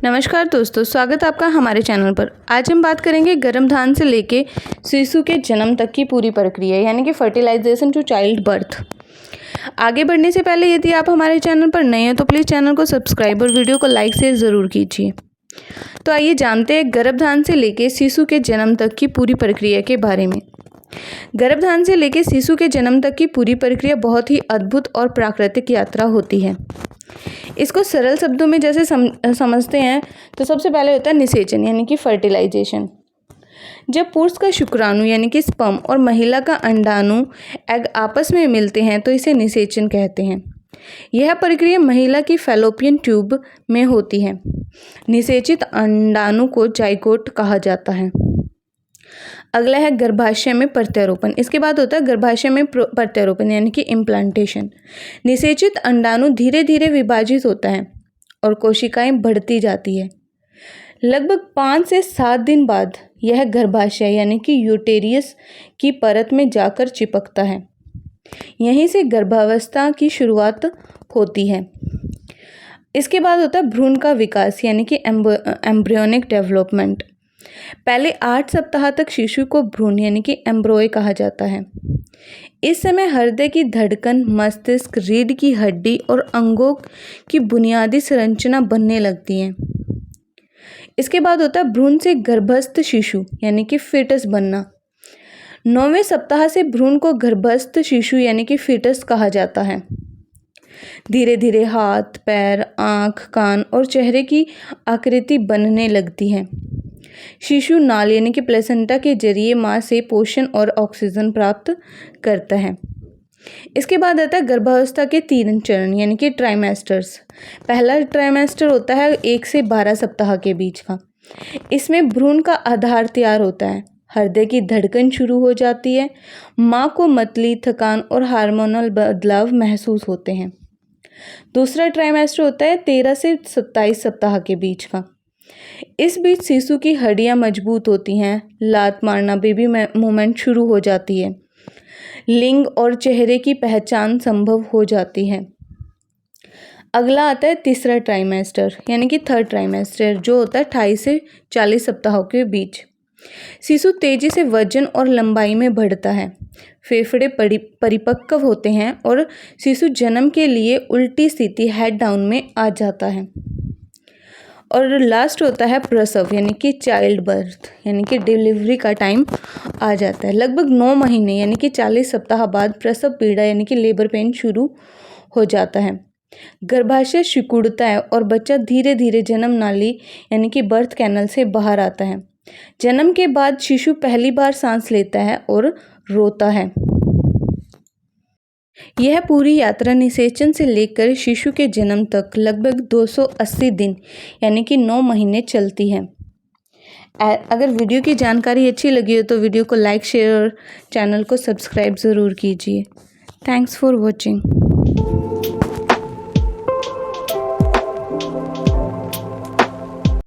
नमस्कार दोस्तों, स्वागत है आपका हमारे चैनल पर। आज हम बात करेंगे गर्भाधान से लेके शिशु के जन्म तक की पूरी प्रक्रिया यानी कि फर्टिलाइजेशन टू चाइल्ड बर्थ। आगे बढ़ने से पहले यदि आप हमारे चैनल पर नए हैं तो प्लीज़ चैनल को सब्सक्राइब और वीडियो को लाइक शेयर ज़रूर कीजिए। तो आइए जानते हैं गर्भाधान से लेके शिशु के जन्म तक की पूरी प्रक्रिया के बारे में। गर्भाधान से लेके शिशु के जन्म तक की पूरी प्रक्रिया बहुत ही अद्भुत और प्राकृतिक यात्रा होती है। इसको सरल शब्दों में जैसे समझते हैं तो सबसे पहले होता है निषेचन यानी कि फर्टिलाइजेशन। जब पुरुष का शुक्राणु यानी कि स्पर्म और महिला का अंडाणु एग आपस में मिलते हैं तो इसे निषेचन कहते हैं। यह प्रक्रिया महिला की फैलोपियन ट्यूब में होती है। निषेचित अंडाणु को जाइगोट कहा जाता है। अगला है गर्भाशय में प्रत्यारोपण। इसके बाद होता है गर्भाशय में प्रत्यारोपण यानी कि इम्प्लांटेशन। निषेचित अंडाणु धीरे धीरे विभाजित होता है और कोशिकाएं बढ़ती जाती है। लगभग 5 से 7 दिन बाद यह गर्भाशय यानी कि यूटेरियस की परत में जाकर चिपकता है। यहीं से गर्भावस्था की शुरुआत होती है। इसके बाद होता है भ्रूण का विकास यानी कि एम्ब्रियोनिक डेवलपमेंट। पहले 8 सप्ताह तक शिशु को भ्रूण यानी कि एम्ब्रोय कहा जाता है। इस समय हृदय की धड़कन, मस्तिष्क, रीढ़ की हड्डी और अंगों की बुनियादी संरचना बनने लगती है। इसके बाद होता है भ्रूण से गर्भस्थ शिशु यानी कि फीटस बनना। 9वें सप्ताह से भ्रूण को गर्भस्थ शिशु यानी कि फीटस कहा जाता है। धीरे धीरे हाथ, पैर, आँख, कान और चेहरे की आकृति बनने लगती है। शिशु नाल यानी कि प्लेसेंटा के जरिए मां से पोषण और ऑक्सीजन प्राप्त करता है। इसके बाद आता है गर्भावस्था के 3 चरण यानी कि ट्राइमेस्टर्स। पहला ट्राइमेस्टर होता है 1 से 12 सप्ताह के बीच का। इसमें भ्रूण का आधार तैयार होता है, हृदय की धड़कन शुरू हो जाती है, माँ को मतली, थकान और हार्मोनल बदलाव महसूस होते हैं। दूसरा ट्राइमेस्टर होता है 13 से 27 सप्ताह के बीच का। इस बीच शिशु की हड्डियां मजबूत होती हैं, लात मारना, बेबी मूवमेंट शुरू हो जाती है, लिंग और चेहरे की पहचान संभव हो जाती है। अगला आता है तीसरा ट्राइमेस्टर यानी कि थर्ड ट्राइमेस्टर, जो होता है 28 से 40 सप्ताहों के बीच। शिशु तेजी से वजन और लंबाई में बढ़ता है, फेफड़े परिपक्व होते हैं और शिशु जन्म के लिए उल्टी स्थिति हेड डाउन में आ जाता है। और लास्ट होता है प्रसव यानी कि चाइल्ड बर्थ यानी कि डिलीवरी का टाइम आ जाता है। लगभग 9 महीने यानी कि 40 सप्ताह बाद प्रसव पीड़ा यानी कि लेबर पेन शुरू हो जाता है। गर्भाशय सिकुड़ता है और बच्चा धीरे धीरे जन्म नाली यानी कि बर्थ कैनल से बाहर आता है। जन्म के बाद शिशु पहली बार सांस लेता है और रोता है। यह पूरी यात्रा निषेचन से लेकर शिशु के जन्म तक लगभग 280 दिन यानी कि 9 महीने चलती है। अगर वीडियो की जानकारी अच्छी लगी हो तो वीडियो को लाइक, शेयर और चैनल को सब्सक्राइब ज़रूर कीजिए। Thanks for watching.